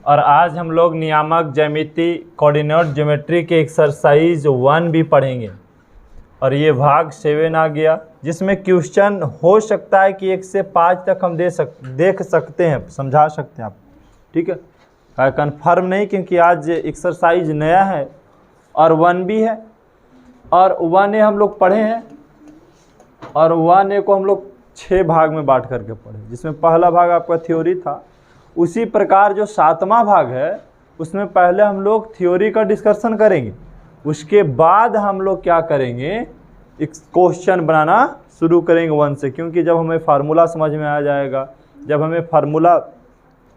और आज हम लोग नियामक ज्यामिति कोऑर्डिनेट ज्योमेट्री के एक्सरसाइज 1 भी पढ़ेंगे। और ये भाग 7 आ गया, जिसमें क्वेश्चन हो सकता है कि 1 से 5 तक हम देख सकते हैं, समझा सकते हैं आप। ठीक है, कन्फर्म नहीं, क्योंकि आज एक्सरसाइज नया है और 1 भी है। और 1A हम लोग पढ़े हैं और 1A को हम लोग 6 भाग में बांट करके पढ़े, जिसमें पहला भाग आपका थ्योरी था। उसी प्रकार जो 7वां भाग है उसमें पहले हम लोग थ्योरी का डिस्कशन करेंगे, उसके बाद हम लोग क्या करेंगे, एक क्वेश्चन बनाना शुरू करेंगे 1 से। क्योंकि जब हमें फार्मूला समझ में आ जाएगा, जब हमें फार्मूला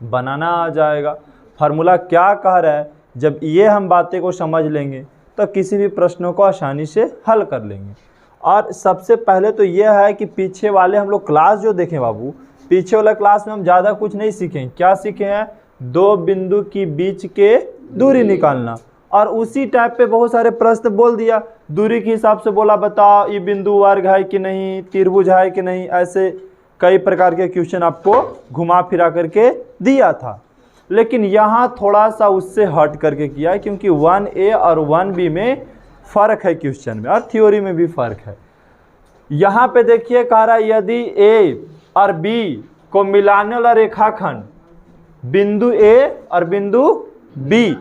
बनाना आ जाएगा, फार्मूला क्या कह रहा है, जब ये हम बातें को समझ लेंगे तो किसी भी प्रश्नों को आसानी से हल कर लेंगे। और सबसे पहले तो ये है कि पीछे वाले हम लोग क्लास जो देखें बाबू, पीछे वाला क्लास में हम ज़्यादा कुछ नहीं सीखें। क्या सीखे हैं? 2 बिंदु की बीच के दूरी निकालना। और उसी टाइप पे बहुत सारे प्रश्न बोल दिया, दूरी के हिसाब से बोला बताओ ये बिंदु वर्ग है कि नहीं, त्रिभुज है कि नहीं, ऐसे कई प्रकार के क्वेश्चन आपको घुमा फिरा करके दिया था। लेकिन यहाँ थोड़ा सा उससे हट करके किया है, क्योंकि 1A और 1B में फ़र्क है क्वेश्चन में, और थ्योरी में भी फ़र्क है। यहाँ पे देखिए कह रहा है यदि A और B को मिलाने वाला रेखाखंड बिंदु A और बिंदु B,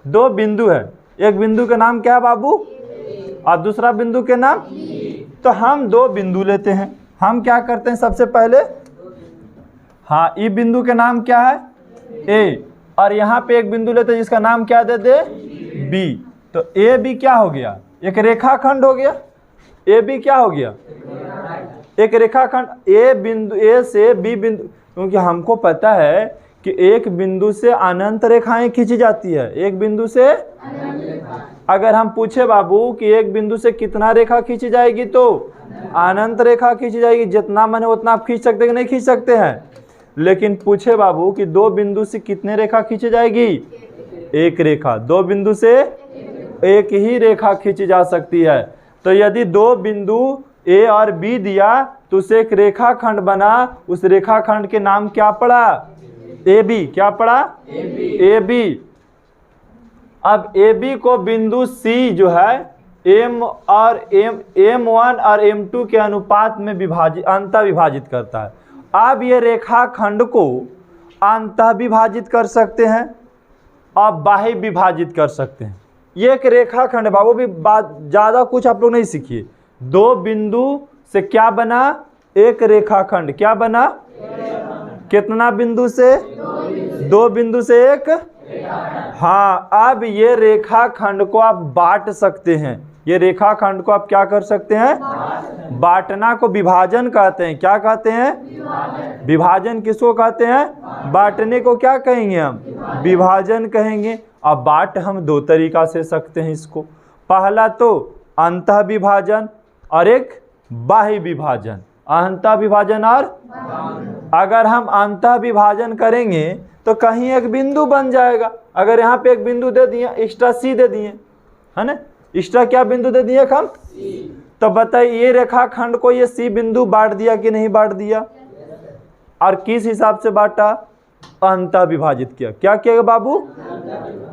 2 बिंदु है, एक बिंदु का नाम क्या है बाबू और दूसरा बिंदु के नाम, तो हम 2 बिंदु लेते हैं। हम क्या करते हैं सबसे पहले, हाँ, ई बिंदु के नाम क्या है A, और यहाँ पे एक बिंदु लेते हैं जिसका नाम क्या दे दे B। तो A B क्या हो गया, एक रेखाखंड हो गया। A B क्या हो गया, एक रेखाखंड। A बिंदु A से B बिंदु, क्योंकि हमको पता है कि एक बिंदु से अनंत रेखाएं खींची जाती है, एक बिंदु से। अगर हम पूछे बाबू कि एक बिंदु से कितना रेखा खींची जाएगी, तो अनंत रेखा खींची जाएगी। जितना मन है उतना आप खींच सकते हैं कि नहीं खींच सकते हैं। लेकिन पूछे बाबू कि 2 बिंदु से कितने रेखा खींची जाएगी, एक रेखा। 2 बिंदु से एक ही रेखा खींची जा सकती है। तो यदि 2 बिंदु A और B दिया तो उसे एक रेखाखंड बना, उस रेखाखंड के नाम क्या पड़ा, AB। क्या पड़ा, AB। अब AB को बिंदु C जो है M1 और M2 के अनुपात में अंतः विभाजित करता है। अब ये रेखाखंड को अंतः विभाजित कर सकते हैं और बाह्य विभाजित कर सकते हैं। ये एक रेखाखंड है बाबू, भी बात ज़्यादा कुछ आप लोग नहीं सीखिए। 2 बिंदु से क्या बना, एक रेखाखंड। क्या बना, कितना बिंदु से, 2 बिंदु से एक। हाँ, अब ये रेखाखंड को आप बांट सकते हैं। ये रेखाखंड को आप क्या कर सकते हैं, बांटना को विभाजन कहते हैं। क्या कहते हैं, विभाजन किसको कहते हैं, बांटने को क्या कहेंगे हम, विभाजन कहेंगे। अब बांट हम 2 तरीका से सकते हैं इसको। पहला तो अंतः विभाजन और एक बाह्य विभाजन। अंतः विभाजन और, अगर हम अंतः विभाजन करेंगे तो कहीं एक बिंदु बन जाएगा। अगर यहाँ पे एक बिंदु दे दिए, एक्स्ट्रा C दे दिए, है ना, एक्स्ट्रा क्या बिंदु दे दिए हम, तो बताइए ये रेखाखंड को ये C बिंदु बांट दिया कि नहीं बांट दिया, और किस हिसाब से बांटा, अंतः विभाजित किया। क्या किया बाबू,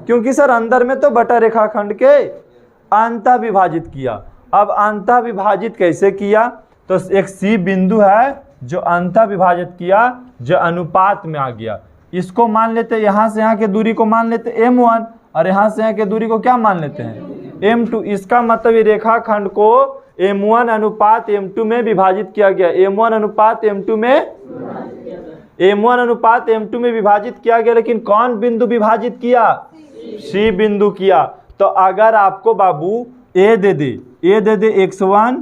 क्योंकि सर अंदर में तो बटा रेखाखंड के अंतः विभाजित किया। अब अंतः विभाजित कैसे किया, तो एक C बिंदु है जो अंतः विभाजित किया, जो अनुपात में आ गया। इसको मान लेते हैं, यहाँ से यहाँ के दूरी को मान लेते हैं M1, और यहाँ से यहाँ के दूरी को क्या मान लेते हैं, M2। इसका मतलब ये रेखाखंड को M1 अनुपात M2 में विभाजित किया गया। M1 अनुपात M2 में, M1 अनुपात M2 में विभाजित किया गया। लेकिन कौन बिंदु विभाजित किया, C बिंदु किया। तो अगर आपको बाबू A they they, A they they x1,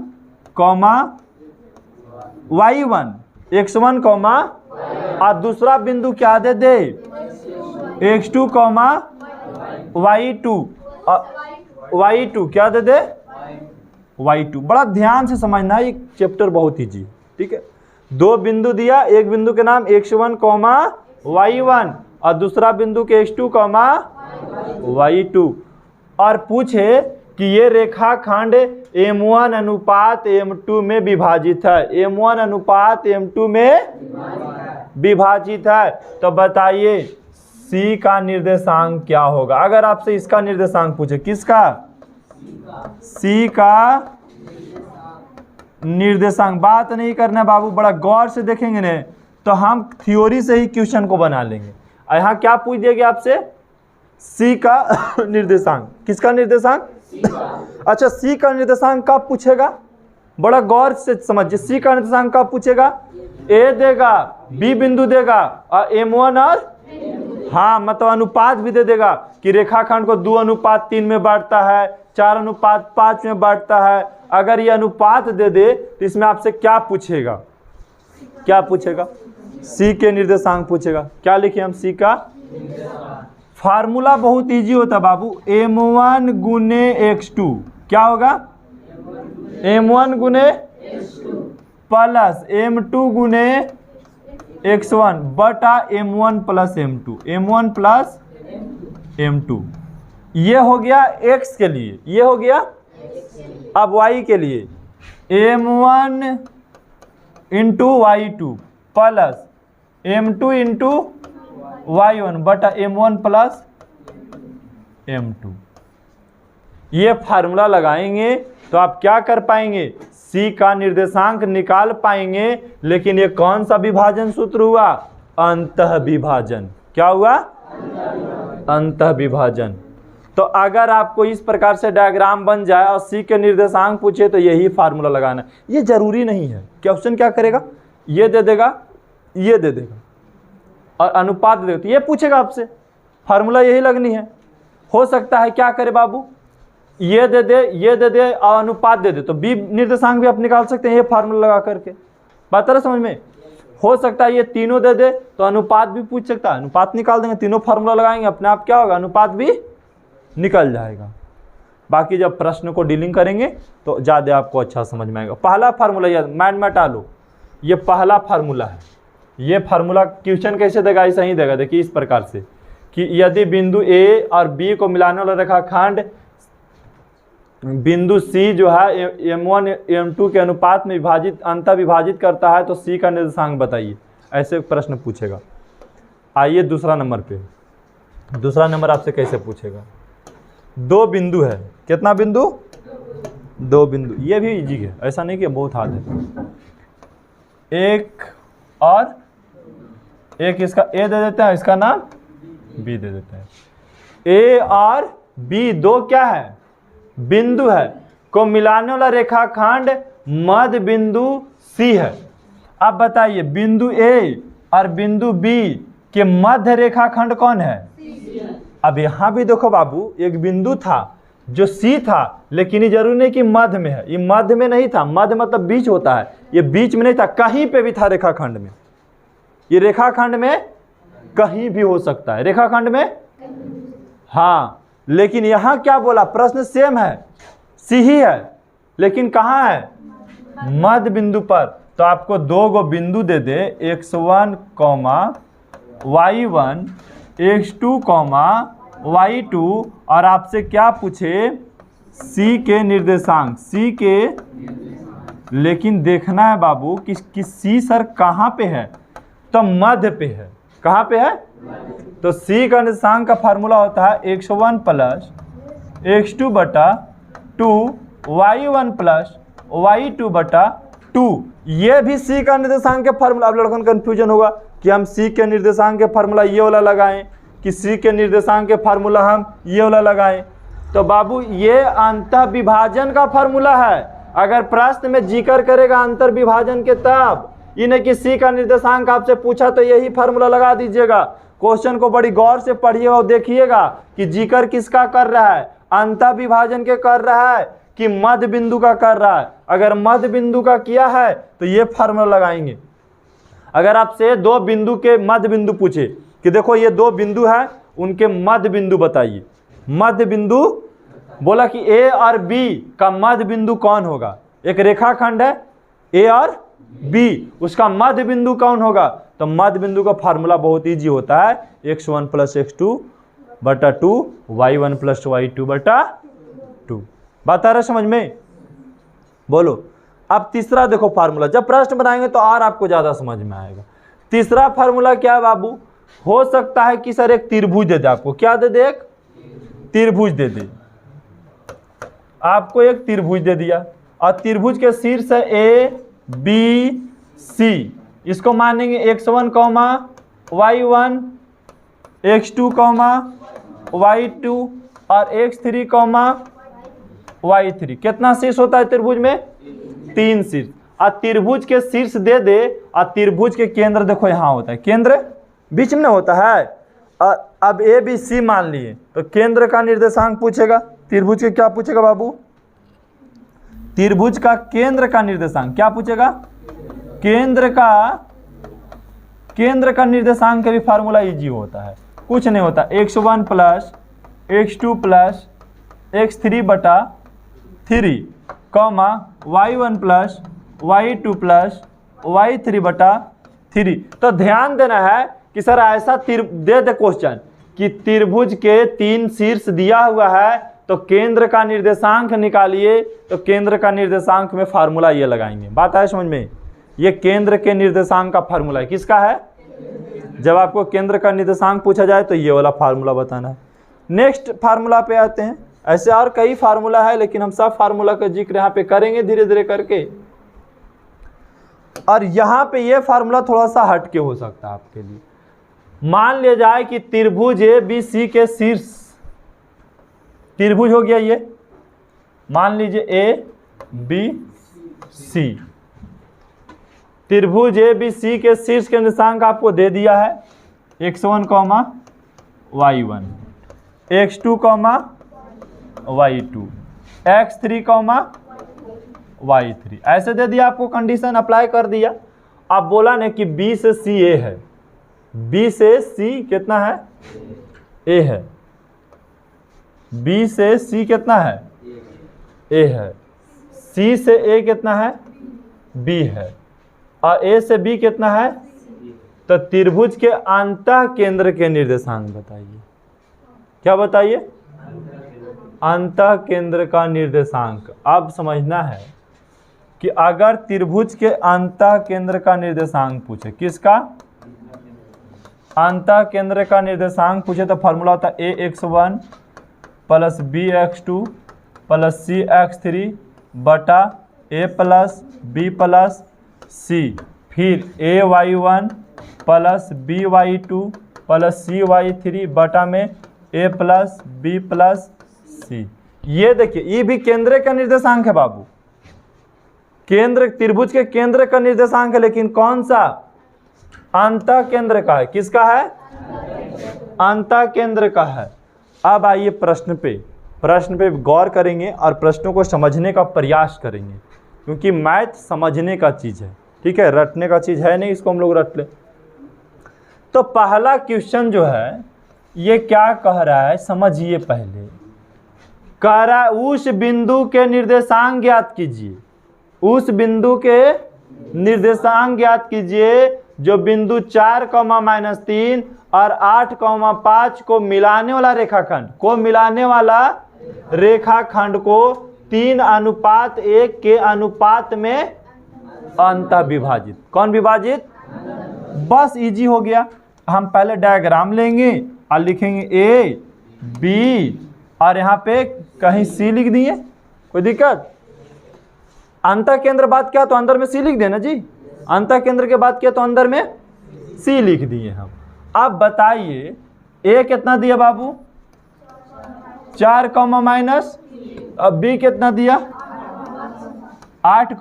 y1, x1, और दूसरा बिंदु क्या दे दे, x2, y2, y2 क्या दे दे, y2। बड़ा ध्यान से समझना है, ये चैप्टर बहुत ईजी। ठीक है, 2 बिंदु दिया, एक बिंदु के नाम x1, y1, और दूसरा बिंदु के x2, y2, और पूछे कि ये रेखाखंड M1 अनुपात M2 में विभाजित है। M1 अनुपात M2 में विभाजित है। तो बताइए सी का निर्देशांक क्या होगा। अगर आपसे इसका निर्देशांक पूछे, किसका, सी का निर्देशांक, बात नहीं करना बाबू, बड़ा गौर से देखेंगे ना तो हम थ्योरी से ही क्वेश्चन को बना लेंगे। यहाँ क्या पूछ दिया आपसे, सी का निर्देशांक, किसका निर्देशांक, अच्छा सी का निर्देशांक कब पूछेगा, बड़ा गौर से समझिए, सी का निर्देशांक कब पूछेगा, ए देगा, बी बिंदु देगा और M1 और हाँ मतलब अनुपात भी दे देगा कि रेखाखंड को 2:3 में बांटता है, 4:5 में बांटता है। अगर ये अनुपात दे दे तो इसमें आपसे क्या पूछेगा, क्या पूछेगा, सी के निर्देशांक पूछेगा। क्या लिखे हम, सी का फार्मूला बहुत इजी होता है बाबू, M1 गुने x2 क्या होगा, M1 गुने प्लस M2 गुने x1 बटा M1 plus M2, M1 plus M2। ये हो गया x के लिए, ये हो गया। अब y के लिए M1 into y2 plus M2 into y1 बटा M1 प्लस M2। ये फार्मूला लगाएंगे तो आप क्या कर पाएंगे, सी का निर्देशांक निकाल पाएंगे। लेकिन ये कौन सा विभाजन सूत्र हुआ, अंतः विभाजन। क्या हुआ, अंतः विभाजन। तो अगर आपको इस प्रकार से डायग्राम बन जाए और सी के निर्देशांक पूछे तो यही फार्मूला लगाना। ये जरूरी नहीं है, क्वेश्चन क्या करेगा, ये दे देगा, ये दे देगा और अनुपात दे देगा, तो ये पूछेगा आपसे, फार्मूला यही लगनी है। हो सकता है क्या करे बाबू, ये दे दे, ये दे दे और अनुपात दे दे, तो बी निर्देशांक भी आप निकाल सकते हैं ये फार्मूला लगा करके। बात है समझ में। हो सकता है ये तीनों दे दे तो अनुपात भी पूछ सकता है, अनुपात निकाल देंगे, तीनों फार्मूला लगाएंगे अपने आप क्या होगा, अनुपात भी निकल जाएगा। बाकी जब प्रश्न को डीलिंग करेंगे तो ज़्यादा आपको अच्छा समझ में आएगा। पहला फार्मूला याद माइंड में डालो, ये पहला फार्मूला है। ये फार्मूला क्वेश्चन कैसे देगा, ऐसा ही देगा। देखिए इस प्रकार से कि यदि बिंदु ए और बी को मिलाने वाला रेखाखंड बिंदु सी जो है M1 M2 के अनुपात में विभाजित अंतः विभाजित करता है तो सी का निर्देशांक बताइए, ऐसे प्रश्न पूछेगा। आइए दूसरा नंबर पे, दूसरा नंबर आपसे कैसे पूछेगा, दो बिंदु है, कितना बिंदु, दो बिंदु। ये भी इजी है, ऐसा नहीं कि बहुत हार्ड है। एक और एक, इसका ए दे देते हैं, इसका नाम बी दे देते हैं। ए और बी दो क्या है, बिंदु है, को मिलाने वाला रेखाखंड मध्य बिंदु सी है। अब बताइए बिंदु ए और बिंदु बी के मध्य रेखाखंड कौन है। अब यहां भी देखो बाबू, एक बिंदु था जो सी था, लेकिन ये जरूरी नहीं कि मध्य में है, ये मध्य में नहीं था, मध्य मतलब बीच होता है, ये बीच में नहीं था, कहीं पे भी था रेखाखंड में। ये रेखाखंड में कहीं भी हो सकता है, रेखाखंड में हाँ। लेकिन यहां क्या बोला, प्रश्न सेम है, सी ही है, लेकिन कहां है, मध्य बिंदु पर। तो आपको दो गो बिंदु दे दे, x1, y1, x2, y2 और आपसे क्या पूछे, सी के निर्देशांक, सी के। लेकिन देखना है बाबू कि सी सर कहां पे है, तो मध्य पे है। कहां पे है, तो सी का निर्देशांक का फार्मूला होता है x1 प्लस x2 बटा 2, y1 प्लस y2 बटा 2। ये भी सी का निर्देशांक के फार्मूला। अब लड़कों कंफ्यूजन होगा कि हम सी के निर्देशांक के फार्मूला ये वाला लगाएं कि सी के निर्देशांक के फार्मूला हम ये वाला लगाएं। तो बाबू ये अंतर विभाजन का फार्मूला है। अगर प्रश्न में जिक्र करेगा अंतर विभाजन के तब, ये नहीं कि सी का निर्देशांक आपसे पूछा तो यही फार्मूला लगा दीजिएगा। क्वेश्चन को बड़ी गौर से पढ़िएगा और देखिएगा कि जिक्र किसका कर रहा है, अंतर विभाजन के कर रहा है कि मध्य बिंदु का कर रहा है। अगर मध्य बिंदु का किया है तो ये फार्मूला लगाएंगे। अगर आपसे दो बिंदु के मध्य बिंदु पूछे कि देखो ये दो बिंदु है, उनके मध्य बिंदु बताइए, मध्य बिंदु बोला कि ए और बी का मध्य बिंदु कौन होगा। एक रेखाखंड है ए और बी, उसका मध्य बिंदु कौन होगा। तो मध्य बिंदु का फार्मूला बहुत इजी होता है, x1 प्लस x2 बटा 2, y1 प्लस y2 बटा 2। बात आ रहा है समझ में, बोलो। अब तीसरा देखो फार्मूला, जब प्रश्न बनाएंगे तो और आपको ज्यादा समझ में आएगा। तीसरा फार्मूला क्या है बाबू, हो सकता है कि सर एक त्रिभुज दे दे आपको, क्या दे दे, एक त्रिभुज दे दे, आपको एक त्रिभुज दे दिया और त्रिभुज के शीर्ष है ए बी सी, इसको मानेंगे x1 y1 x2 y2 और x3 y3। कितना शीर्ष होता है त्रिभुज में, 3 शीर्ष। और त्रिभुज के शीर्ष दे दे और त्रिभुज के केंद्र देखो यहाँ होता है, केंद्र बीच में होता है। और अब ए बी सी मान लिए तो केंद्र का निर्देशांक पूछेगा, त्रिभुज के क्या पूछेगा बाबू, त्रिभुज का केंद्र का निर्देशांक क्या पूछेगा, केंद्र का निर्देशांक का भी फार्मूला इजी होता है, कुछ नहीं होता, x1 plus x2 plus x3 बटा 3 y1 plus y2 plus y3 बटा 3। तो ध्यान देना है कि सर ऐसा दे दे क्वेश्चन कि त्रिभुज के 3 शीर्ष दिया हुआ है तो केंद्र का निर्देशांक निकालिए, तो केंद्र का निर्देशांक में फार्मूला ये लगाएंगे। बात है समझ में, ये केंद्र के निर्देशांक का फार्मूला है, किसका है, जब आपको केंद्र का निर्देशांक पूछा जाए तो ये वाला फार्मूला बताना है। नेक्स्ट फार्मूला पे आते हैं, ऐसे और कई फार्मूला है लेकिन हम सब फार्मूला का जिक्र यहाँ पे करेंगे धीरे धीरे करके। और यहाँ पे ये फार्मूला थोड़ा सा हटके हो सकता है आपके लिए। मान लिया जाए कि त्रिभुज ए बी सी के शीर्ष, त्रिभुज हो गया ये, मान लीजिए ए बी सी, त्रिभुज ए बी सी के शीर्ष के निर्देशांक आपको दे दिया है x1 y1 x2 y2 x3 y3, ऐसे दे दिया आपको, कंडीशन अप्लाई कर दिया। अब बोला ना कि B से C A है, B से C कितना है, A है, B से C कितना है, A है, C से A कितना है, B है, और A से B कितना है। तो त्रिभुज के अंतः केंद्र के निर्देशांक बताइए, क्या बताइए, अंतः केंद्र का निर्देशांक। अब समझना है कि अगर त्रिभुज के अंतः केंद्र का निर्देशांक पूछे, किसका, अंतः केंद्र का निर्देशांक पूछे तो फार्मूला होता है ax1 plus bx2 plus cx3 बटा a plus b plus c, फिर ay1 plus by2 plus cy3 बटा में a plus b plus c। ये देखिए ये भी केंद्र का निर्देशांक है बाबू, केंद्र त्रिभुज के केंद्र का निर्देशांक है, लेकिन कौन सा, अंतः केंद्र का है, किसका है, अंतः केंद्र का है। अब आइए प्रश्न पे गौर करेंगे और प्रश्नों को समझने का प्रयास करेंगे, क्योंकि मैथ समझने का चीज़ है, ठीक है, रटने का चीज़ है नहीं, इसको हम लोग रट ले। तो पहला क्वेश्चन जो है ये क्या कह रहा है समझिए, पहले कह रहा है उस बिंदु के निर्देशांक ज्ञात कीजिए, उस बिंदु के निर्देशांक ज्ञात कीजिए जो बिंदु 4, -3 और 8, 5 को मिलाने वाला रेखाखंड को 3:1 के अनुपात में अंतः विभाजित। कौन विभाजित, बस इजी हो गया। हम पहले डायग्राम लेंगे और लिखेंगे ए बी और यहाँ पे कहीं सी लिख दिए, कोई दिक्कत। अंतः केंद्र बात किया तो अंदर में सी लिख देना जी, अंतः केंद्र के बात किया तो अंदर में सी लिख दिए हम। अब बताइए ए कितना दिया बाबू, 4, माइनस, अब बी कितना दिया, 8,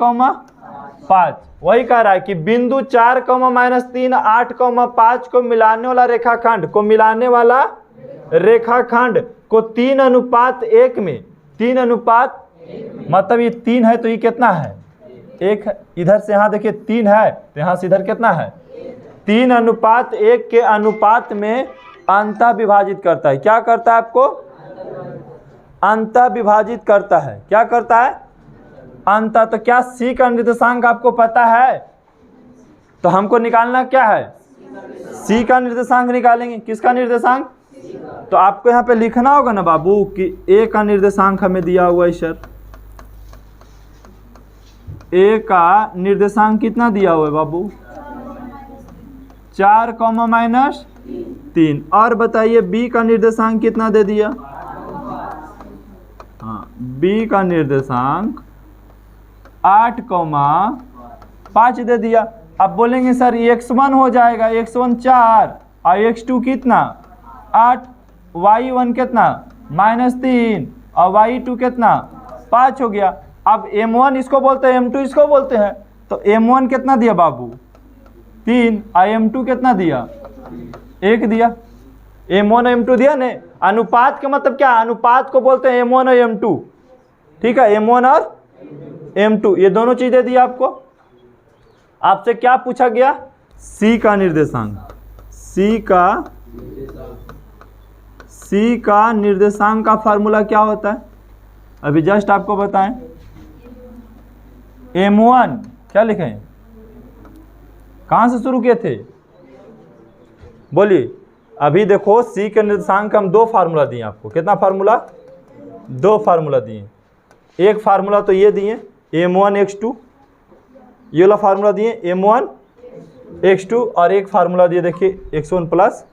5। वही कह रहा है कि बिंदु 4, -3, 8, 5 को मिलाने वाला रेखाखंड को 3:1 में, 3:, मतलब ये 3 है तो ये कितना है, 1 है। इधर से यहाँ देखिए 3 है तो यहाँ से इधर कितना है, 3:1 के अनुपात में अंतः विभाजित करता है। क्या करता है आपको, अंतः विभाजित करता है। क्या करता है, अंतः। तो क्या सी का निर्देशांक आपको पता है, तो हमको निकालना क्या है, सी का निर्देशांक निकालेंगे। किसका निर्देशांक, तो आपको यहाँ पे लिखना होगा ना बाबू कि ए का निर्देशांक हमें दिया हुआ है सर, ए का निर्देशांक कितना दिया हुआ है बाबू, 4, 3। और बताइए बी का निर्देशांक कितना दे दिया? हाँ, बी का निर्देशांक 8,5 दे दिया। अब बोलेंगे सर x1 हो जाएगा, x1 4 और x2 कितना 8, y1 कितना -3 और y2 कितना 5 हो गया। अब m1 इसको बोलते हैं, m2 इसको बोलते हैं, तो m1 कितना दिया बाबू 3 और m2 कितना दिया 1 दिया। m1 और m2 दिया ने। अनुपात का मतलब क्या? अनुपात को बोलते हैं m1 और m2। ठीक है, m1 और m2 ये दोनों चीजें दी आपको। आपसे क्या पूछा गया? c का निर्देशांक। c का निर्देशांक का फार्मूला क्या होता है? अभी जस्ट आपको बताएं। m1 क्या लिखें? कहां से शुरू किए थे? बोलिए। अभी देखो c के निर्देशांक हम 2 फार्मूला दिए आपको। कितना फार्मूला? 2 फार्मूला दिए। एक फार्मूला तो ये दिए m1 x2, ये वाला फार्मूला दिए m1 x2, और एक फार्मूला दिए देखिए x1 प्लस।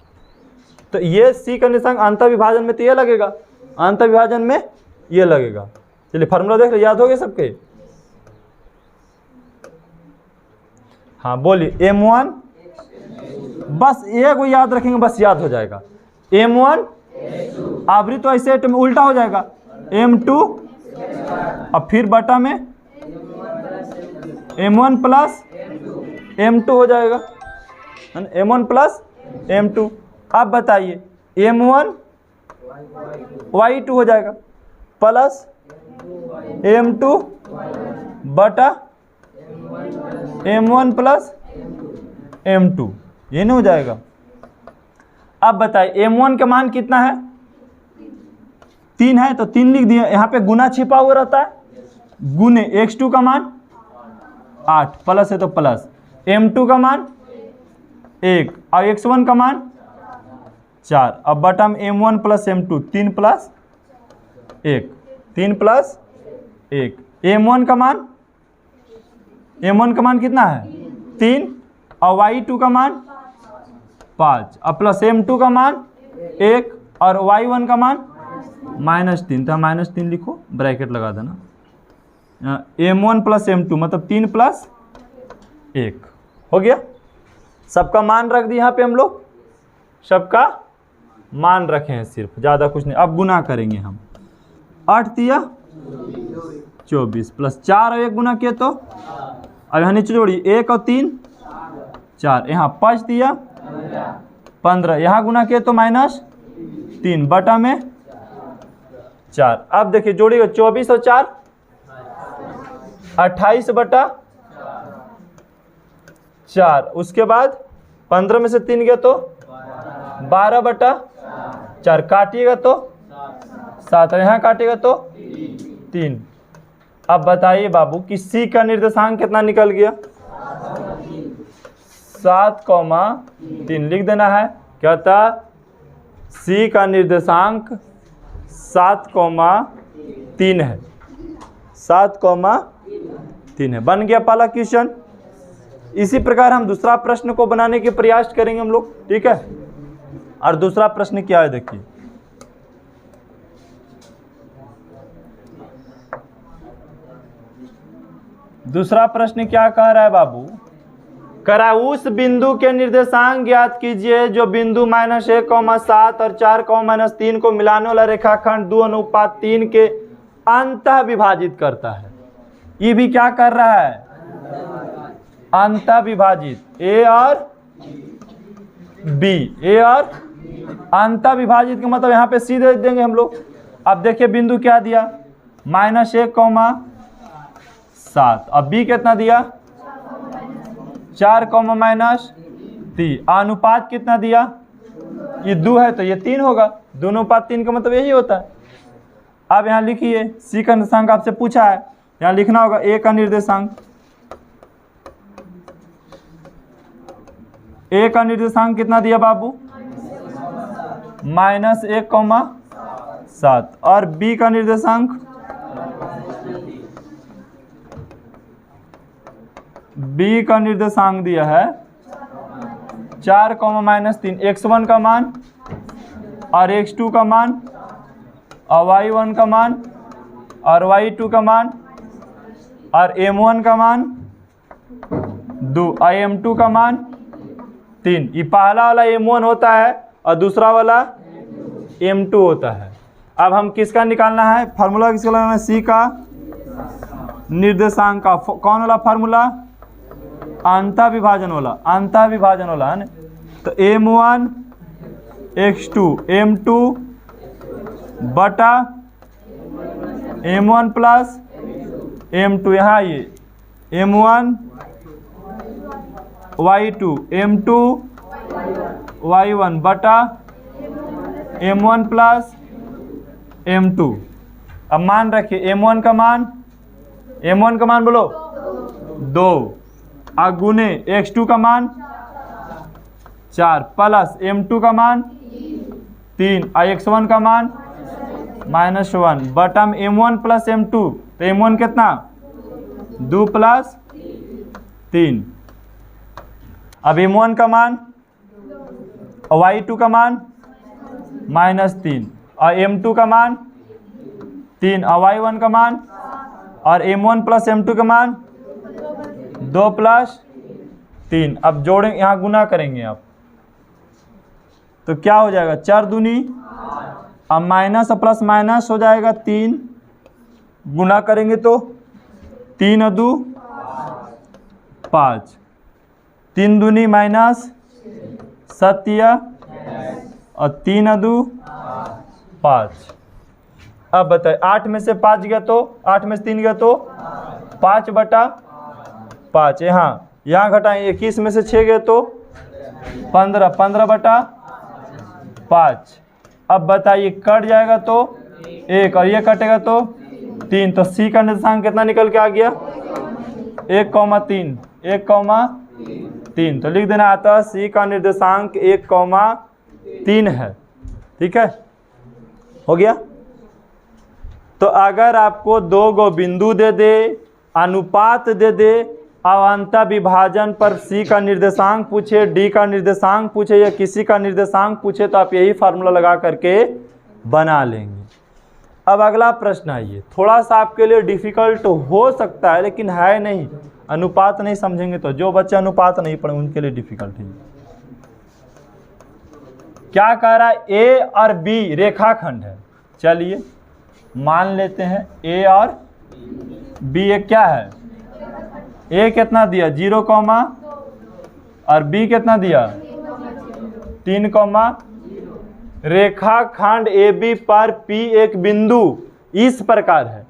तो ये c का निर्देशांक अंतर विभाजन में तो ये लगेगा, अंतर विभाजन में ये लगेगा। चलिए फार्मूला देख लो, याद हो गए सबके? हाँ बोलिए। m1 बस एक वो याद रखेंगे, बस याद हो जाएगा। m1 आवृत्त तो ऐसे उल्टा हो जाएगा, m2 और फिर बटा में m1 प्लस m2 हो जाएगा, m1 प्लस m2। अब बताइए m1 y2 हो जाएगा प्लस m2 बटा m1 प्लस m2, ये नहीं हो जाएगा। अब बताइए m1 का मान कितना है? 3 है, तो 3 लिख दिए। यहाँ पे गुना छिपा हुआ रहता है, गुने x2 का मान 8 प्लस है तो प्लस m2 का मान 1 और x1 का मान 4। अब बटा में m1 plus m2 3 plus 1, 3 plus 1। m1 का मान कितना है 3 और y2 का मान 5 और प्लस m2 का मान 1 और y1 का मान -3। तो -3 लिखो, ब्रैकेट लगा देना। m1 प्लस m2 मतलब 3 प्लस 1 हो गया। सबका मान रख दिया यहाँ पे हम लोग, सबका मान रखे हैं सिर्फ, ज़्यादा कुछ नहीं। अब गुना करेंगे हम। 8 दिया 24 प्लस 4 और 1 गुना किए तो अब यहाँ नीचे जोड़िए 1 और 3 4, यहाँ 5 दिया 15, यहाँ गुना किए तो -3 बटा में 4। अब देखिए जोड़िएगा 24 और 4 28 बटा 4, उसके बाद 15 में से 3 गया तो 12 बटा 4, काटिएगा तो 7 और यहाँ काटिएगा तो 3। अब बताइए बाबू कि C का निर्देशांक कितना निकल गया? 7,3 लिख देना है। क्या था? C का निर्देशांक 7,3 है, 7,3 है। बन गया पहला क्वेश्चन। इसी प्रकार हम दूसरा प्रश्न को बनाने के प्रयास करेंगे हम लोग, ठीक है। और दूसरा प्रश्न क्या है देखिए, दूसरा प्रश्न क्या कह रहा है बाबू? कह रहा है उस बिंदु के निर्देशांक ज्ञात कीजिए जो बिंदु -1,7 और 4,-3 को मिलाने वाला रेखाखंड 2:3 के अंतः विभाजित करता है। ये भी क्या कर रहा है? अंतः विभाजित। ए और बी, ए और अंतः विभाजित का मतलब यहाँ पे सी दे देंगे हम लोग। अब देखिए बिंदु क्या दिया? -1,7। अब बी कितना दिया? 4,-3। अनुपात कितना दिया? ये 2 है तो ये 3 होगा, 2:3 का मतलब यही होता है। अब यहाँ लिखिए सी का निर्देशांक आपसे पूछा है, यहाँ लिखना होगा ए का निर्देशांक। ए का निर्देशांक कितना दिया बाबू? -1,7। और बी का निर्देशांक? बी का निर्देशांक दिया है 4 -3, x1 का मान और x2 का मान और y1 का मान और y2 का मान और m1 का मान 2 और m2 का मान 3। ये पहला वाला m1 होता है और दूसरा वाला m2 होता है। अब हम किसका निकालना है? फार्मूला किसका लगाना है? c का निर्देशांक का। कौन वाला फार्मूला? अंतः विभाजन वाला, अंतः विभाजन वाला है ना। तो m1 x2 m2 बटा m1 प्लस m2, यहाँ ये m1 y2 m2 y1 बटा m1 प्लस m2। अब मान रखिए m1 का मान बोलो 2 और गुने x2 का मान 4 प्लस m2 का मान 3 और x1 का मान -1 बटा m1 प्लस m2। तो m1 कितना? 2 प्लस 3। अब m1 का मान और y2 का मान -3 और m2 का मान 3 और y1 का मान और m1 प्लस m2 का मान 2 प्लस 3। अब जोड़ेंगे, यहाँ गुना करेंगे आप, तो क्या हो जाएगा? 4 दूनी, अब माइनस और प्लस माइनस हो जाएगा 3, गुना करेंगे तो 3 और 2 5, 3 दूनी माइनस 7 और 3 और 2 5। अब बताइए 8 में से 5 गया तो 8 में से 3 गया तो 5 बटा 5। यहाँ घटाएं, 21 में से 6 गए तो 15, 15 बटा 5। अब बताइए कट जाएगा तो 1 और ये कटेगा तो 3। तो सी का निर्देशांक कितना निकल के आ गया? 1,3, 1,3। तो लिख देना आता है सी का निर्देशांक 1,3 है। ठीक है, हो गया। तो अगर आपको 2 गो बिंदु दे दे, अनुपात दे दे और अंतः विभाजन पर सी का निर्देशांक पूछे, डी का निर्देशांक पूछे या किसी का निर्देशांक पूछे, तो आप यही फार्मूला लगा करके बना लेंगे। अब अगला प्रश्न आइए, थोड़ा सा आपके लिए डिफिकल्ट हो सकता है लेकिन है नहीं। अनुपात नहीं समझेंगे तो, जो बच्चे अनुपात नहीं पढ़े उनके लिए डिफिकल्ट है। क्या कह रहा है? ए और बी रेखाखंड है। चलिए मान लेते हैं ए और बी एक क्या है? ए कितना दिया? 0, और बी कितना दिया? 3, रेखाखंड ए बी पर पी एक बिंदु इस प्रकार है।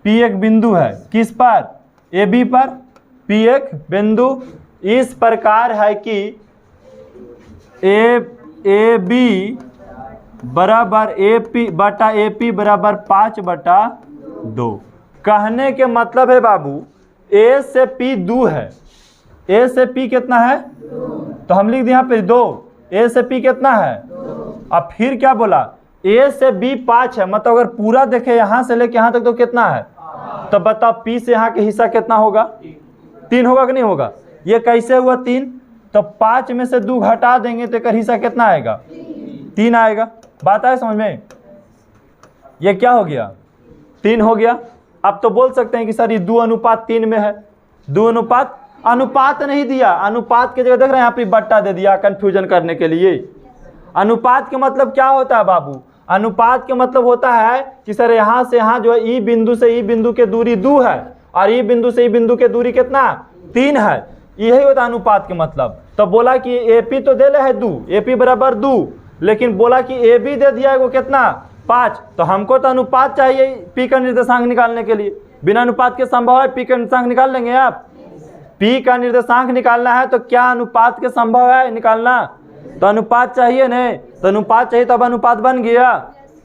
पी एक बिंदु है किस पर? ए बी पर पी एक बिंदु इस प्रकार है कि ए बी बराबर ए पी बटा ए पी बराबर 5/2। कहने के मतलब है बाबू, ए से पी 2 है। ए से पी कितना है? तो हम लिख दिए यहाँ पे 2। ए से पी कितना है? अब फिर क्या बोला? ए से बी 5 है। मतलब अगर पूरा देखे यहाँ से लेके यहाँ तक तो कितना है? तो बताओ पी से यहाँ के हिस्सा कितना होगा? 3 होगा कि नहीं होगा? ये कैसे हुआ 3? तो 5 में से 2 घटा देंगे तो एक हिस्सा कितना आएगा? 3 आएगा। बात आए समझ में? ये क्या हो गया? 3 हो गया। अब तो बोल सकते हैं कि सर ये 2:3 में है। 2 अनुपात नहीं दिया, अनुपात की जगह देख रहे हैं यहाँ पे बट्टा दे दिया कंफ्यूजन करने के लिए। अनुपात के मतलब क्या होता है बाबू? अनुपात के मतलब होता है कि सर यहाँ से यहाँ जो है ई बिंदु से ई बिंदु के दूरी 2 है और ई बिंदु से ई बिंदु के दूरी कितना? 3 है। यही होता है अनुपात के मतलब। तो बोला कि ए पी तो दे ले है 2, ए पी बराबर 2, लेकिन बोला कि ए बी दे दिया है वो कितना? 5। तो हमको तो अनुपात चाहिए पी का निर्देशांक निकालने के लिए। बिना अनुपात के संभव है पी का निर्देशांक निकाल लेंगे आप? पी का निर्देशांक निकालना है तो क्या अनुपात के संभव है निकालना? तो अनुपात चाहिए नहीं। तो अनुपात चाहिए तो अब अनुपात बन गया।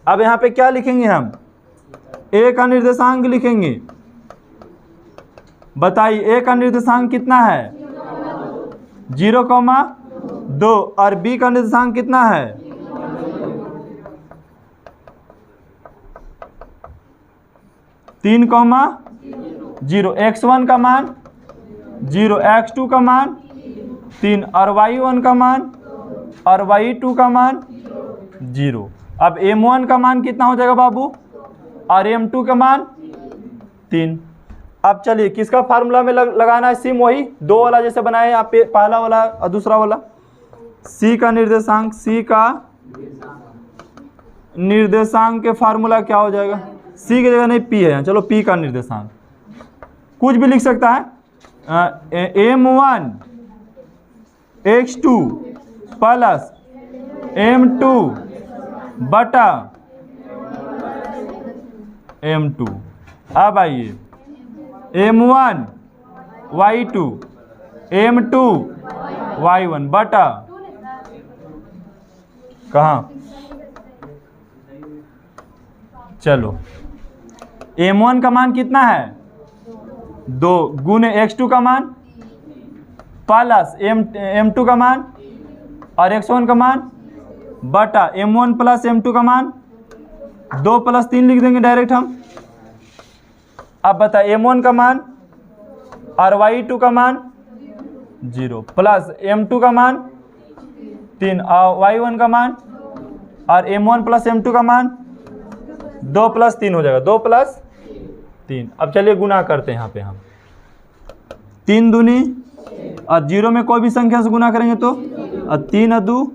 अब यहाँ पे क्या लिखेंगे हम? ए का निर्देशांक लिखेंगे। बताइए ए का निर्देशांक कितना है? 0,2 और बी का निर्देशांक कितना है? 3,0। x1 का मान 0, x2 का मान 3 और y1 का मान और y2 का मान 0। अब m1 का मान कितना हो जाएगा बाबू और m2 का मान 3। अब चलिए किसका फार्मूला में लगाना है सिम, वही दो वाला जैसे बनाए यहाँ पे, पहला वाला और दूसरा वाला। c का निर्देशांक, c का निर्देशांक के फार्मूला क्या हो जाएगा, c की जगह नहीं p है यहाँ, चलो p का निर्देशांक कुछ भी लिख सकता है, m1 x2 प्लस m2 बटा m2। अब आइए m1 y2 m2 y1 बटा कहाँ, चलो m1 का मान कितना है 2 गुने x2 का मान प्लस m2 का मान और x1 का मान बटा m1 प्लस m2 का मान, 2 + 3 लिख देंगे डायरेक्ट हम। अब बता m1 का मान और y2 का मान 0 प्लस m2 का मान 3 और y1 का मान और m1 प्लस m2 का मान 2 + 3 हो जाएगा, 2 + 3। अब चलिए गुना करते हैं यहाँ पे हम, 3 दूनी और 0 में कोई भी संख्या से गुना करेंगे तो, और 3 और 2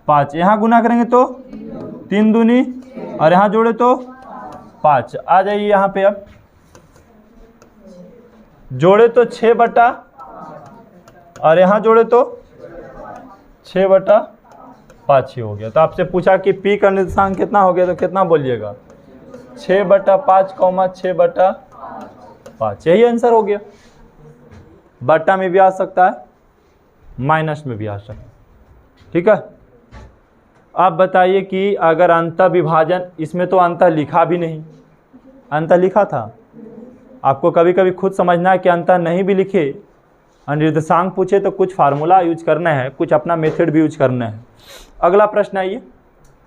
5, यहाँ गुना करेंगे तो 3 दूनी और यहाँ जोड़े तो 5। आ जाइए यहाँ पे, अब जोड़े तो 6 बटा और यहाँ जोड़े तो 6 बटा 5 ही हो गया। तो आपसे पूछा कि p का निर्देशांक कितना हो गया, तो कितना बोलिएगा 6 बटा 5 6 बटा 5, यही आंसर हो गया। बटा में भी आ सकता है, माइनस में भी आ सकता है, ठीक है। आप बताइए कि अगर अंतः विभाजन, इसमें तो अंतः लिखा भी नहीं, अंतः लिखा था, आपको कभी कभी खुद समझना है कि अंतः नहीं भी लिखे और निर्देशांक पूछे तो कुछ फार्मूला यूज करना है, कुछ अपना मेथड भी यूज करना है। अगला प्रश्न आइए,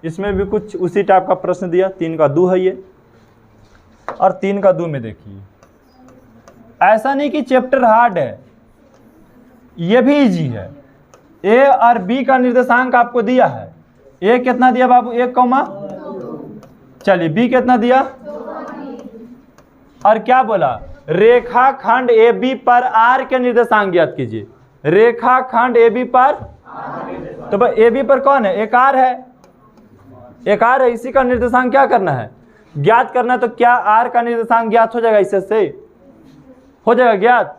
इसमें भी कुछ उसी टाइप का प्रश्न दिया, 3 का 2 है ये, और 3 का 2 में देखिए, ऐसा नहीं कि चैप्टर हार्ड है, ये भी इजी है। ए और बी का निर्देशांक आपको दिया है, ए कितना दिया बाबू 1, चलिए बी कितना दिया, और क्या बोला रेखाखंड ए बी पर आर के निर्देशांक ज्ञात कीजिए। रेखाखंड ए बी पर, तो भाई ए बी पर कौन है, एक आर है, एक आर है, इसी का निर्देशांक क्या करना है, ज्ञात करना है। तो क्या आर का निर्देशांक ज्ञात हो जाएगा, इससे से हो जाएगा ज्ञात।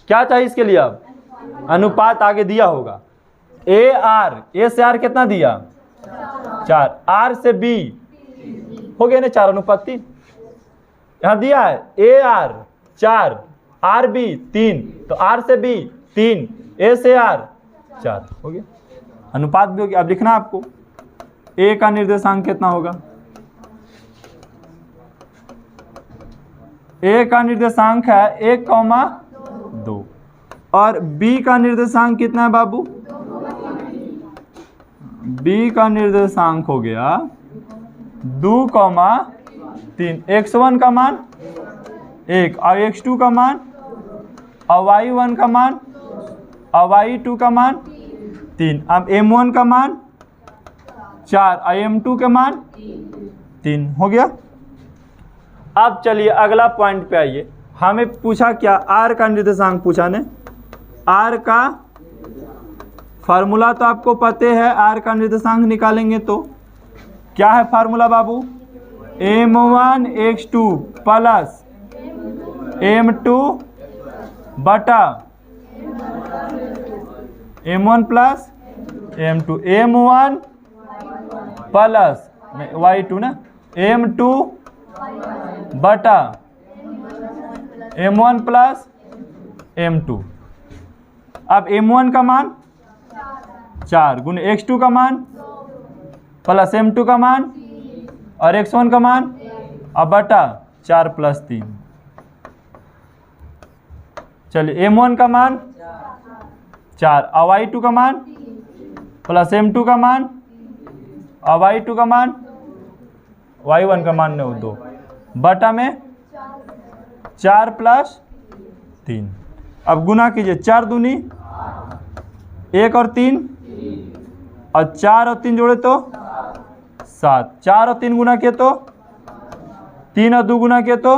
क्या चाहिए इसके लिए, अब अनुपात आगे दिया होगा, ए आर, ए से आर कितना दिया 4, आर से बी हो गया ना 4:3, यहाँ दिया है ए आर 4 आर बी 3, तो आर से बी 3 ए से आर 4 हो गया, अनुपात भी हो गया। अब लिखना आपको ए का निर्देशांक कितना होगा, ए का निर्देशांक है 1,2 और बी का निर्देशांक कितना है बाबू, बी का निर्देशांक हो गया 2,3, x1 का मान 1 और x2 का मान और y1 का मान और y2 का मान 3। अब m1 का मान 4 और m2 का मान 3 हो गया। अब चलिए अगला पॉइंट पे आइए, हमें पूछा क्या, r का निर्देशांक पूछा ने। r का फार्मूला तो आपको पते है, r का निर्देशांक निकालेंगे तो क्या है फार्मूला बाबू, m1 x2 प्लस m2 बटा m1 plus m2, m1 plus y2 ना, m2 बटा m1 प्लस m2। अब m1 का मान 4 गुने x2 का मान प्लस m2 का मान और x1 का मान अब बटा 4 + 3। चलिए m1 का मान 4 और y2 का मान प्लस m2 का मान और y2 का मान, y1 का मान 2 बटा में 4 + 3। अब गुना कीजिए, 4 दूनी 1 और 3 और 4 और 3 जोड़े तो 7, 4 और 3 गुना किए तो 3 और 2 गुना किए तो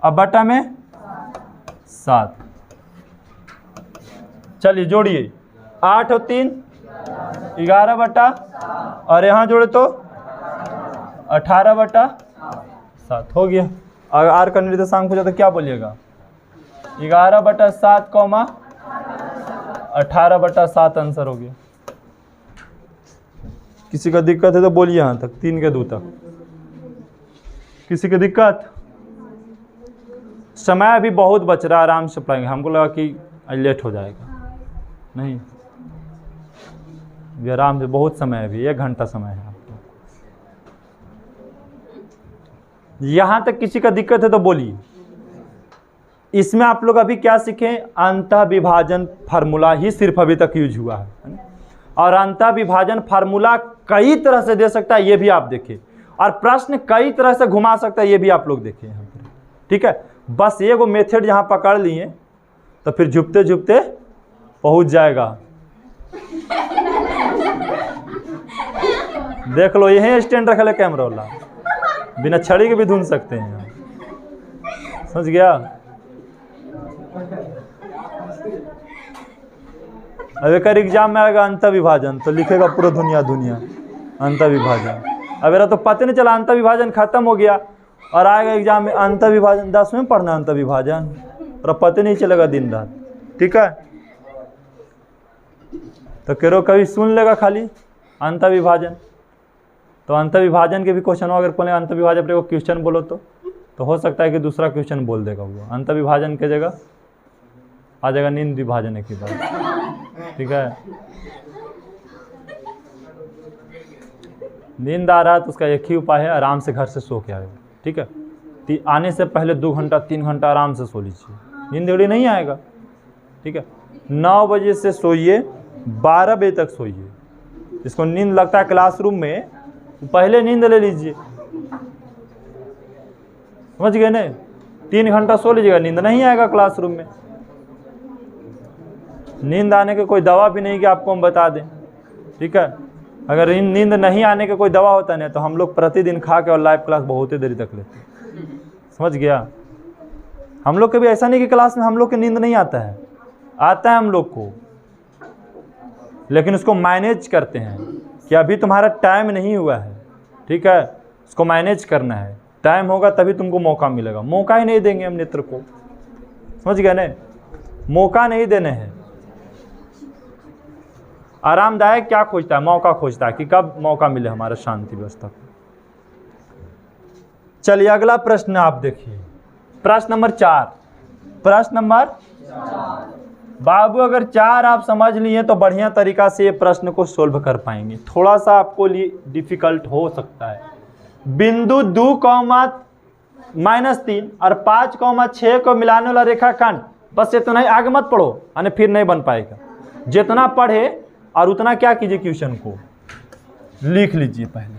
अब बटा में 7। चलिए जोड़िए, 8 और 3 11 बटा, और यहाँ जोड़े तो 18 बटा 7 हो गया। अगर आर का निर्देशांक पूछा तो क्या बोलिएगा? 11 बटा 7 कौमा 18 बटा 7 आंसर हो गया। किसी का दिक्कत है तो बोलिए यहाँ तक, 3 के 2 तक। किसी की दिक्कत? समय अभी बहुत बच रहा है, आराम से पढ़ेंगे। हमको लगा कि लेट हो जाएगा, नहीं, ये आराम से, बहुत समय है अभी, 1 घंटा समय है आपको। यहाँ तक किसी का दिक्कत है तो बोलिए। इसमें आप लोग अभी क्या सीखें? अंतः विभाजन फार्मूला ही सिर्फ अभी तक यूज हुआ है, और अंतः विभाजन फार्मूला कई तरह से दे सकता है, ये भी आप देखें, और प्रश्न कई तरह से घुमा सकता है, ये भी आप लोग देखें यहाँ पर। ठीक है, बस ये वो मेथड जहाँ पकड़ लिए तो फिर झुकते झुकते पहुँच जाएगा। देख लो, यही स्टैंड रख ले कैमरा वाला, बिना छड़ी के भी ढूंढ सकते हैं, समझ गया? अब एक एग्जाम में आएगा अंतः विभाजन तो लिखेगा पूरा दुनिया अंतः विभाजन। अब मेरा तो पता नहीं चला, अंतः विभाजन खत्म हो गया, और आएगा एग्जाम में अंतः विभाजन, 10 में पढ़ना अंतः विभाजन, और पता नहीं चलेगा दिन रात। ठीक है, तो करो कभी सुन लेगा खाली अंतः विभाजन, तो अंतः विभाजन के भी क्वेश्चन हो, अगर बोले अंतः विभाजन पर क्वेश्चन बोलो तो हो सकता है कि दूसरा क्वेश्चन बोल देगा वो। अंतः विभाजन के जगह आ जाएगा नींद विभाजन की बात। ठीक है, नींद आ रहा है तो उसका एक ही उपाय है, आराम से घर से सो के आएगा। ठीक है, आने से पहले 2 घंटा 3 घंटा आराम से सो लीजिए, नींद उड़ी नहीं आएगा। ठीक है, 9 बजे से सोइए, 12 बजे तक सोइए। जिसको नींद लगता है क्लासरूम में, पहले नींद ले लीजिए, समझ गए ना? 3 घंटा सो लीजिएगा, नींद नहीं आएगा क्लासरूम में। नींद आने की कोई दवा भी नहीं कि आपको हम बता दें। ठीक है, अगर नींद नहीं आने का कोई दवा होता नहीं तो हम लोग प्रतिदिन खा के और लाइव क्लास बहुत ही देरी तक लेते हैं, समझ गया? हम लोग कभी ऐसा नहीं कि क्लास में हम लोग की नींद नहीं आता है, आता है हम लोग को, लेकिन उसको मैनेज करते हैं कि अभी तुम्हारा टाइम नहीं हुआ है। ठीक है, उसको मैनेज करना है, टाइम होगा तभी तुमको मौका मिलेगा। मौका ही नहीं देंगे हम मित्र को, समझ गए ना? मौका नहीं देने हैं। आरामदायक क्या खोजता है? मौका खोजता है कि कब मौका मिले हमारा शांति व्यवस्था को। चलिए अगला प्रश्न आप देखिए, प्रश्न नंबर 4। प्रश्न नंबर 4 बाबू, अगर 4 आप समझ लिए तो बढ़िया तरीका से ये प्रश्न को सोल्व कर पाएंगे। थोड़ा सा आपको लिए डिफिकल्ट हो सकता है। बिंदु 2,-3 और 5,6 को मिलाने वाला रेखाखंड, बस इतना ही, आगे मत पढ़ो यानी फिर नहीं बन पाएगा। जितना पढ़े और उतना क्या कीजिए, क्वेश्चन को लिख लीजिए पहले।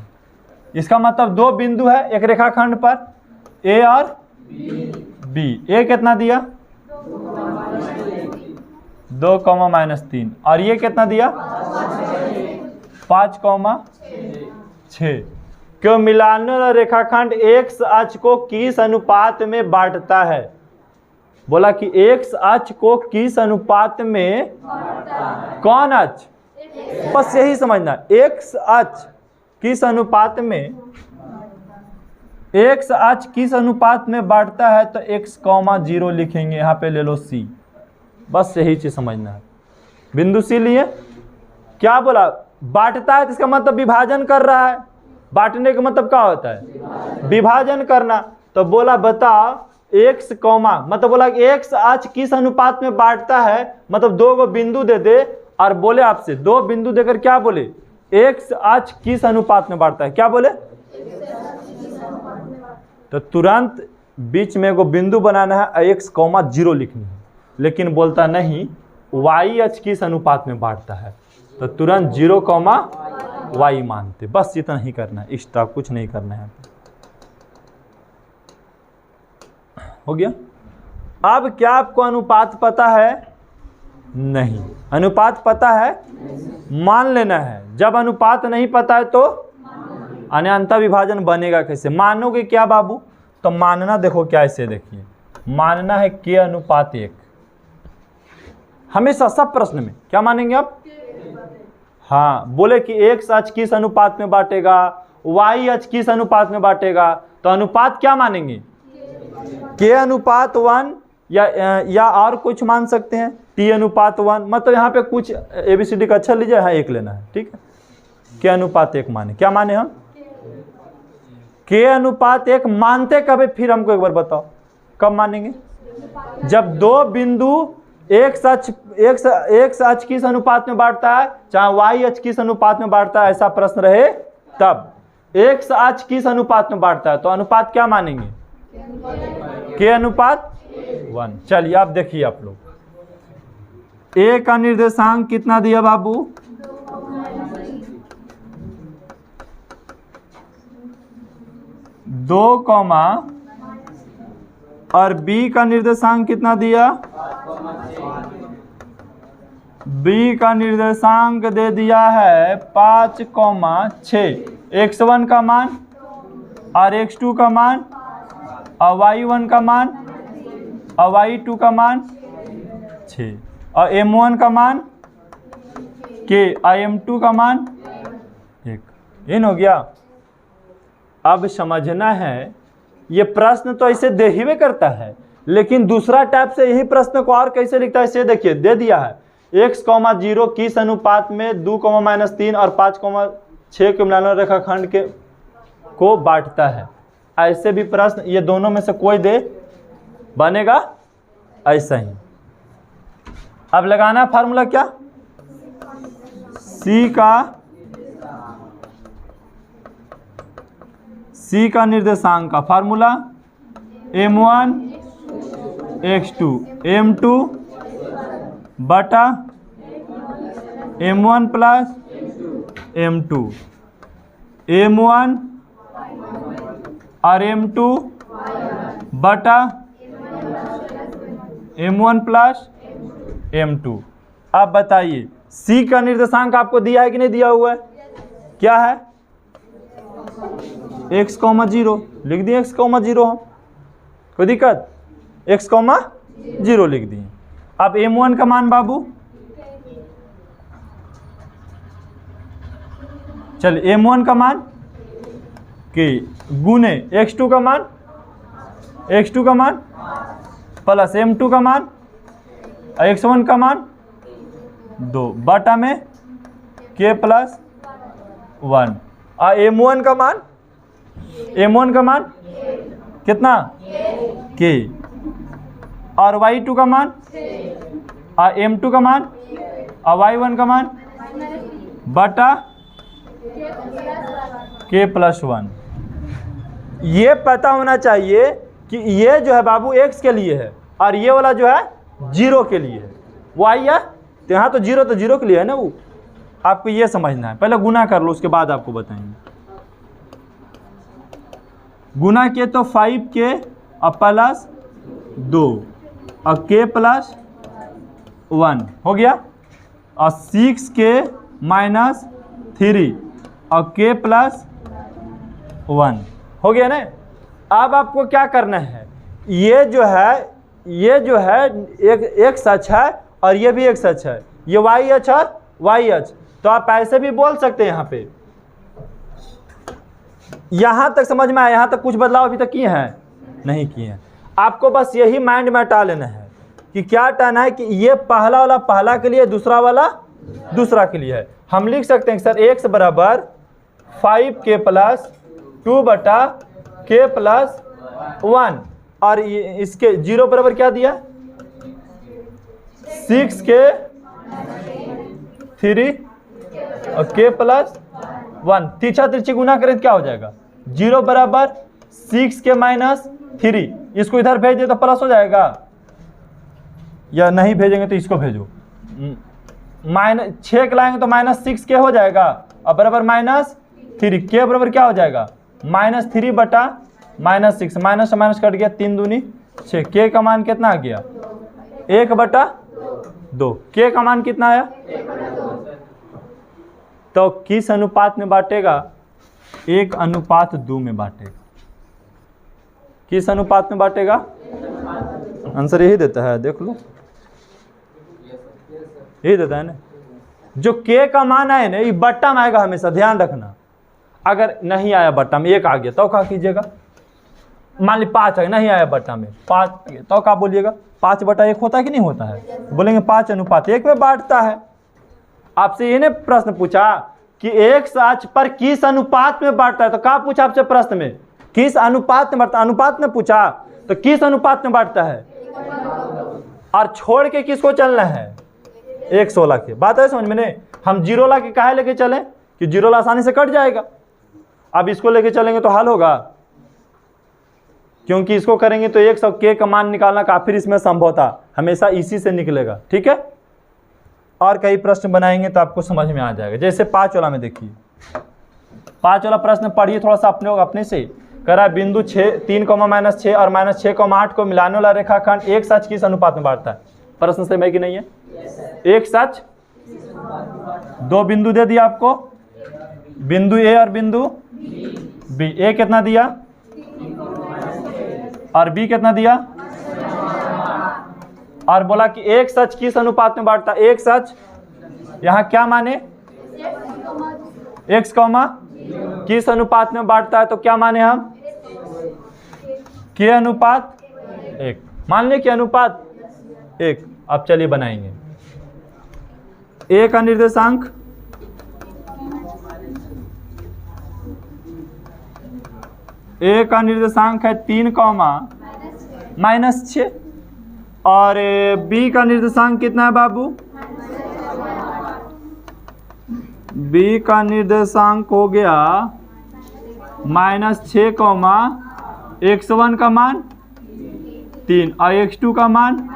इसका मतलब 2 बिंदु है एक रेखाखंड पर, ए और बी। ए कितना दिया? 2,-3, और ये कितना दिया? 5,6। क्यों मिलाने वाला रेखाखंड एक्स अक्ष को किस अनुपात में बांटता है? बोला कि एक्स अक्ष को किस अनुपात में, कौन अक्ष? बस यही समझना, एक्स अक्ष किस अनुपात में, एक्स अक्ष किस अनुपात में बांटता है, तो x,0 लिखेंगे, यहाँ पे ले लो c। बस यही चीज समझना है। बिंदु सी लिए, क्या बोला? बांटता है तो इसका मतलब विभाजन कर रहा है। बांटने का मतलब क्या होता है? विभाजन करना। तो बोला बताओ x, मतलब बोला x अक्ष किस अनुपात में बांटता है, मतलब 2 गो बिंदु दे दे और बोले आपसे 2 बिंदु देकर क्या बोले, x अक्ष किस अनुपात में बांटता है, क्या बोले? तो तुरंत बीच में एगो बिंदु बनाना है, x,0 लिखनी है। लेकिन बोलता नहीं y अक्ष किस अनुपात में बांटता है, तो तुरंत 0,y मानते। बस इतना ही करना है, एक्स्ट्रा कुछ नहीं करना है। हो गया? अब क्या आपको अनुपात पता है? नहीं। अनुपात पता है, मान लेना है। जब अनुपात नहीं पता है तो अनंत विभाजन बनेगा कैसे? मानोगे क्या बाबू? तो मानना देखो क्या, ऐसे देखिए, मानना है k अनुपात 1। हमेशा सब प्रश्न में क्या मानेंगे आप? हाँ, बोले कि x अक्ष किस अनुपात में बांटेगा, y अक्ष किस अनुपात में बांटेगा, तो अनुपात क्या मानेंगे? k अनुपात 1 या और कुछ मान सकते हैं, t अनुपात 1। मतलब यहाँ पे कुछ ABCD का अच्छा लीजिए, हाँ 1 लेना है, ठीक है। k अनुपात 1 माने, क्या माने हम? k अनुपात 1 मानते कब है? फिर हमको एक बार बताओ, कब मानेंगे? जब दो बिंदु x अक्ष किस अनुपात में बांटता है, चाहे y अक्ष किस अनुपात में बांटता है, ऐसा प्रश्न रहे तब। x अक्ष किस अनुपात में बांटता है, तो अनुपात क्या मानेंगे? k अनुपात 1। चलिए आप देखिए, आप लोग a का निर्देशांक कितना दिया बाबू? 2, और b का निर्देशांक कितना दिया? b का निर्देशांक दे दिया है 5,6। x1 का मान और x2 का मान और y1 का मान और y2 का मान 6 और m1 का मान k और m2 का मान 1। इन हो गया। अब समझना है, ये प्रश्न तो ऐसे दे ही करता है, लेकिन दूसरा टाइप से यही प्रश्न को और कैसे लिखता है, इसे देखिए। दे दिया है x, 0 किस अनुपात में 2, -3 और 5,6 के मिलान रेखाखंड के को बांटता है। ऐसे भी प्रश्न ये दोनों में से कोई दे बनेगा ऐसा ही। अब लगाना फार्मूला क्या? C का निर्देशांक का फार्मूला m1 x2 m2 बटा m1 प्लस m2, m1 और m2 बटा m1 प्लस m2। अब बताइए, C का निर्देशांक आपको दिया है कि नहीं दिया हुआ है? क्या है? x, 0 लिख दिए, x, 0 हम, कोई दिक्कत? x, 0 लिख दिए। अब m1 का मान बाबू, चलिए m1 का मान k गुने x2 का मान, x2 का मान प्लस m2 का मान और x1 का मान 2 बटा में k प्लस 1 और m1 का मान, m1 का मान कितना? k और y2 का मान और m2 का मान और y1 का मान बटा k प्लस 1। ये पता होना चाहिए कि ये जो है बाबू x के लिए है और ये वाला जो है 0 के लिए है। y है तो यहाँ तो 0 के लिए है ना, वो आपको ये समझना है। पहले गुना कर लो, उसके बाद आपको बताएंगे। गुना किए तो 5k और प्लस 2 और k प्लस 1 हो गया, और 6k माइनस 3 और k प्लस 1 हो गया ना। अब आपको क्या करना है, ये जो है एक सच है और ये भी एक सच है, ये y अक्ष और y अक्ष। तो आप ऐसे भी बोल सकते हैं, यहाँ पे यहाँ तक समझ में आया? यहाँ तक कुछ बदलाव अभी तक किए हैं? नहीं किए हैं। आपको बस यही माइंड में हटा लेना है कि क्या हटाना है कि ये पहला वाला पहला के लिए, दूसरा वाला दूसरा के लिए है। हम लिख सकते हैं सर x बराबर 5k प्लस 2 बटा k प्लस 1 और इसके 0 बराबर क्या दिया? 6k 3 और k प्लस 1। तीछा तिरछी गुना करें तो क्या हो जाएगा? 0 बराबर 6k माइनस 3। इसको इधर भेज दे तो प्लस हो जाएगा, या नहीं भेजेंगे तो इसको भेजो। माइनस 6 के लाएंगे तो माइनस 6k हो जाएगा और बराबर माइनस 3। k बराबर क्या हो जाएगा? माइनस 3 बटा माइनस 6। माइनस से माइनस कट गया, 3 दूनी 6। k का मान कितना आ गया? 1 बटा 2। के का मान कितना आया? तो किस अनुपात में बांटेगा? 1:2 में बांटेगा। किस अनुपात में बांटेगा? आंसर यही देता है, देख लो, यही देता है ना। जो के का मान आए ना, ये बट्टा में आएगा हमेशा, ध्यान रखना। अगर नहीं आया बट्टा में, 1 आ गया तो क्या कीजिएगा? मान ली 5 आ गया, नहीं आया बट्टा में, 5 आ गया तो क्या बोलिएगा? 5/1 होता है कि नहीं होता है? बोलेंगे 5:1 में बांटता है। आपसे ये ने प्रश्न पूछा कि एक सच पर किस अनुपात में बांटता है, तो क्या पूछा आपसे प्रश्न में? किस अनुपात में बांटता? अनुपात में पूछा तो किस अनुपात में बांटता है? और छोड़ के किसको चलना है? 1/16 के। बात है समझ में नहीं? हम 0 ला के काहे लेके चले कि 0 ला आसानी से कट जाएगा। अब इसको लेके चलेंगे तो हल होगा, क्योंकि इसको करेंगे तो 100 के का मान निकालना काफी इसमें संभव था, हमेशा इसी से निकलेगा। ठीक है, और कई प्रश्न बनाएंगे तो आपको समझ में आ जाएगा। जैसे 5 वाला में देखिए, 5 वाला प्रश्न पढ़िए थोड़ा सा अपने से। कह रहा है बिंदु 3, -6 और -6, 8 को मिलाने वाला रेखाखंड एक सच किस अनुपात में बांटता है? प्रश्न सही है कि नहीं है? एक सच 2 बिंदु दे दिया आपको, बिंदु ए और बिंदु बी। ए कितना दिया और बी कितना दिया? और बोला कि एक सच किस अनुपात में बांटता है? एक सच यहाँ क्या माने? x, किस अनुपात में बांटता है? तो क्या माने हम? k/1 मान ले, क्या अनुपात 1। अब चलिए बनाएंगे। a का निर्देशांक है 3, -6 और b का निर्देशांक कितना है बाबू? b का निर्देशांक हो गया -6, x1 का मान 3 और x2 का मान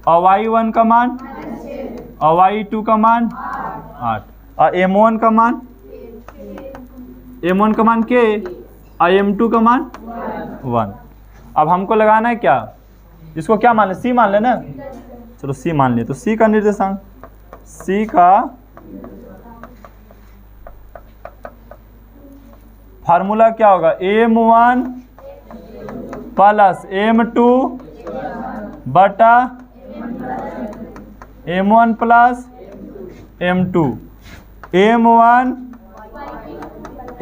और y1 का मान और y2 का मान 8 और m1 का मान के और m2 का मान 1। अब हमको लगाना है क्या? इसको क्या मान ले? c मान लेना। चलो c मान ले। तो c का निर्देशांक, c का फार्मूला क्या होगा? m1 + m2 बटा m1 + m2। m1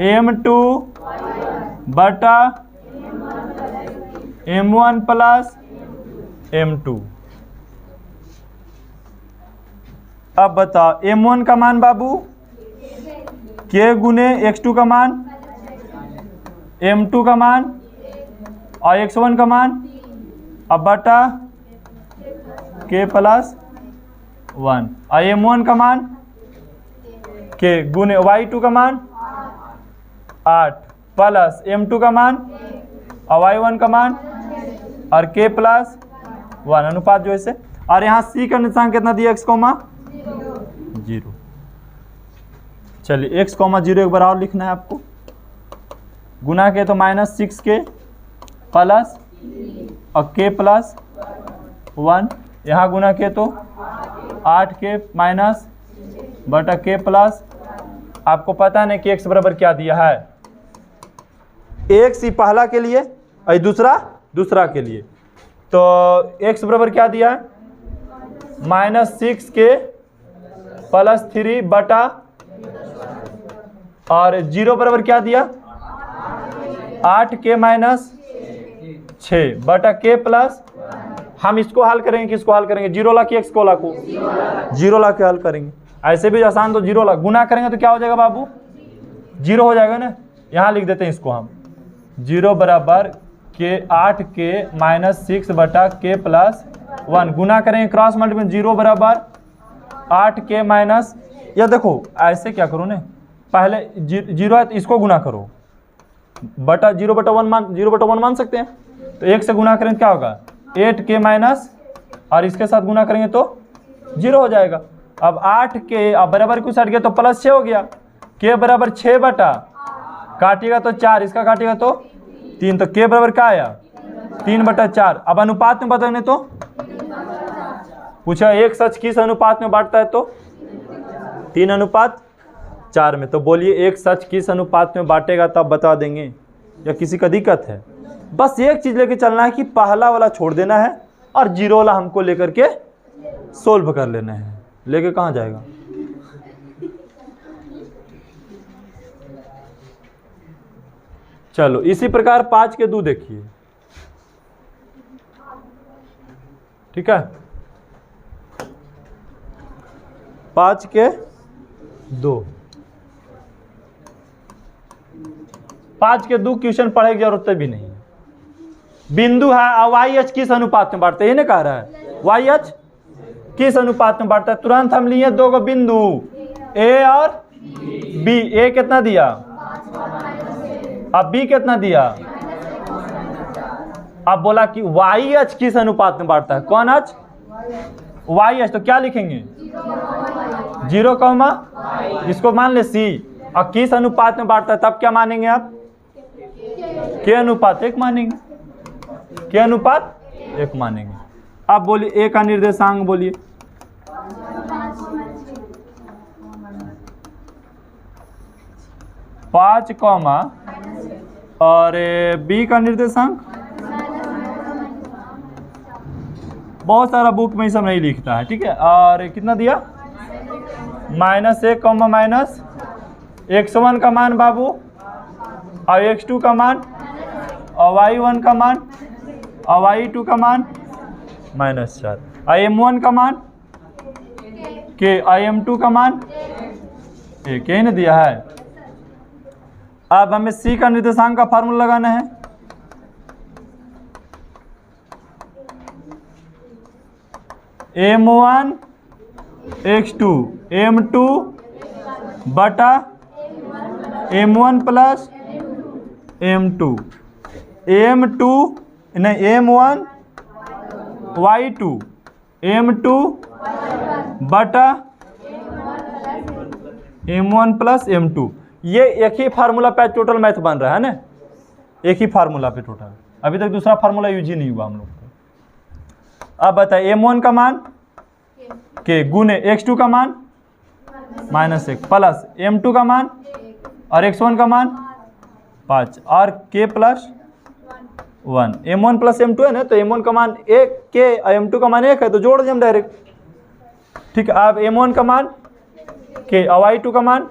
m2 बटा m1 + m2। अब बताओ m1 का मान बाबू k गुने x2 का मान, m2 का मान और x1 का मान, अब बटा k + 1 और m1 का मान k गुने y2 का मान 8 प्लस m2 का मान और y1 का मान और k + 1 अनुपात जो है। और यहाँ c का निर्देशांक कितना दिया? x, 0। चलिए x, 0 एक बार और लिखना है आपको। गुना के तो -6k प्लस और k + 1, यहाँ गुना के तो 8k माइनस बटा k प्लस, आपको पता नहीं कि x बराबर क्या दिया है? एक सी पहला के लिए और दूसरा के लिए। तो x बराबर क्या दिया है? -6k + 3 बटा, और 0 बराबर क्या दिया? 8k - 6 बटा k प्लस। हम इसको हल करेंगे, किसको हल करेंगे? 0 ला की x को ला को 0 ला के हल करेंगे। ऐसे भी आसान, तो 0 ला गुना करेंगे तो क्या हो जाएगा बाबू? 0 हो जाएगा ना। यहाँ लिख देते हैं इसको हम, 0 बराबर के 8k - 6 बटा k + 1। गुना करेंगे क्रॉस मल्टीप्लाई, 0 बराबर 8k माइनस, या देखो ऐसे क्या करो ना, पहले 0 है तो इसको गुना करो बटा 0/1 मान सकते हैं। तो 1 से गुना करेंगे क्या होगा? 8k माइनस, और इसके साथ गुना करेंगे तो 0 हो जाएगा। अब 8k अब बराबर कुछ हट गया तो +6 हो गया। k बराबर 6 बटा, काटिएगा तो 4, इसका काटिएगा तो 3, तो k बराबर क्या आया? 3/4। अब अनुपात में बताएंगे तो पूछा एक सच किस अनुपात में बांटता है, तो 3:4 में। तो बोलिए एक सच किस अनुपात में बांटेगा, तब बता देंगे या किसी का दिक्कत है? बस एक चीज लेके चलना है कि पहला वाला छोड़ देना है और जीरो वाला हमको लेकर के सोल्व कर लेना है। लेके कहाँ जाएगा? चलो इसी प्रकार 5 के 2 देखिए, ठीक है। 5 के 2, 5 के 2 क्वेश्चन पढ़ने की जरूरत भी नहीं। बिंदु है वाई एच किस अनुपात में बांटते हैं, ये नहीं कह रहा है वाई एच किस अनुपात में बांटता है। तुरंत हम लिए 2 को बिंदु ए और बी। ए कितना दिया, अब बी कितना दिया। अब बोला कि वाई एच किस अनुपात में बांटता है, कौन एच, वाई एच। तो क्या लिखेंगे 0, इसको मान ले सी। और किस अनुपात में बांटता है, तब क्या मानेंगे आप, के अनुपात 1 मानेंगे, के अनुपात 1 मानेंगे। अब बोलिए ए का निर्देशांक बोलिए, पाँच कॉमा और बी का निर्देशांक बहुत सारा बुक में ये सब नहीं लिखता है, ठीक है। और कितना दिया, -1 कॉमा माइनस x1 का मान बाबू, और x2 का मान, और y1 का मान, और y2 का मान -4, और m1 का मान के, और m2 का मान एक ही न दिया है। अब हमें c का निर्देशांक का फार्मूला लगाना है। m1 x2 m2 बटा m1 प्लस m2, m2 नहीं m1 y2 m2 बटा m1 प्लस m2। ये एक ही फार्मूला पे टोटल मैथ बन रहा है ना, एक ही फार्मूला पे टोटल। अभी तक दूसरा फार्मूला यूज ही नहीं हुआ हम लोग को। अब बताइए m1 का मान के गुने x2 का मान -1 प्लस m2 का मान और x1 का मान 5 और k plus 1। m1 plus m2 है ना, तो m1 का मान 1 k और m2 का मान 1 है, तो जोड़ दें हम डायरेक्ट, ठीक है। अब m1 का मान k और y2 का मान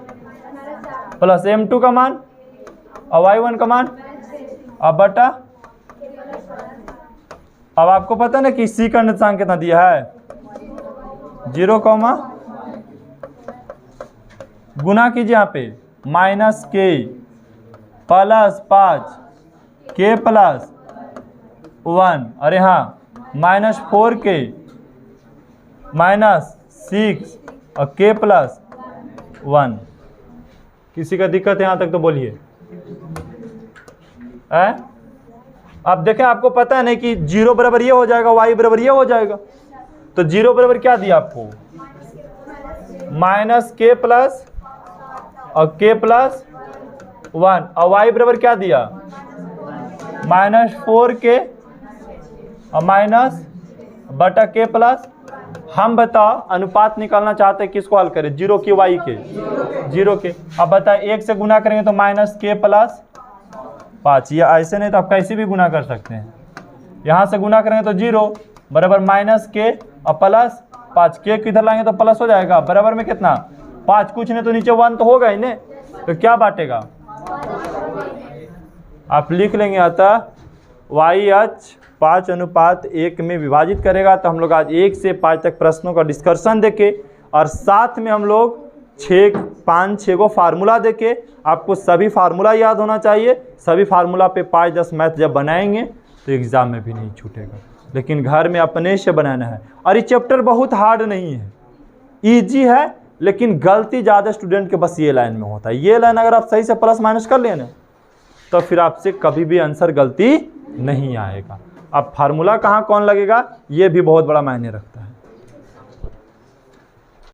प्लस m2 का मान और y1 का मान, अब बटा। अब आपको पता ना कि c का निर्देशांक कितना दिया है, 0, गुना कीजिए यहाँ पे -k प्लस 5 k प्लस 1, और यहाँ -4k -6 और k प्लस 1। किसी का दिक्कत है यहाँ तक तो बोलिए। अब देखें, आपको पता है नहीं कि 0 बराबर ये हो जाएगा, y बराबर ये हो जाएगा। तो 0 बराबर क्या दिया आपको, -k प्लस और k प्लस 1, और y बराबर क्या दिया, -4k और माइनस बटा k प्लस। हम बताओ अनुपात निकालना चाहते हैं, किसको हल करें, 0 के y के, 0 के। अब बताए 1 से गुना करेंगे तो -k प्लस 5, या ऐसे नहीं तो आप कैसे भी गुना कर सकते हैं। यहाँ से गुना करेंगे तो 0 बराबर -k और प्लस 5, k किधर लाएंगे तो प्लस हो जाएगा, बराबर में कितना 5, कुछ नहीं तो नीचे 1 तो होगा ही नहीं, तो क्या बांटेगा, आप लिख लेंगे अतः YH 5:1 में विभाजित करेगा। तो हम लोग आज 1 से 5 तक प्रश्नों का डिस्कशन देके और साथ में हम लोग 5-6 को फार्मूला देके, आपको सभी फार्मूला याद होना चाहिए। सभी फार्मूला पे 5-10 मैथ जब बनाएंगे तो एग्ज़ाम में भी नहीं छूटेगा, लेकिन घर में अपने से बनाना है। और ये चैप्टर बहुत हार्ड नहीं है, ईजी है, लेकिन गलती ज़्यादा स्टूडेंट के बस ये लाइन में होता है। ये लाइन अगर आप सही से प्लस माइनस कर लेना तो फिर आपसे कभी भी आंसर गलती नहीं आएगा। अब फार्मूला कहाँ कौन लगेगा, ये भी बहुत बड़ा मायने रखता है।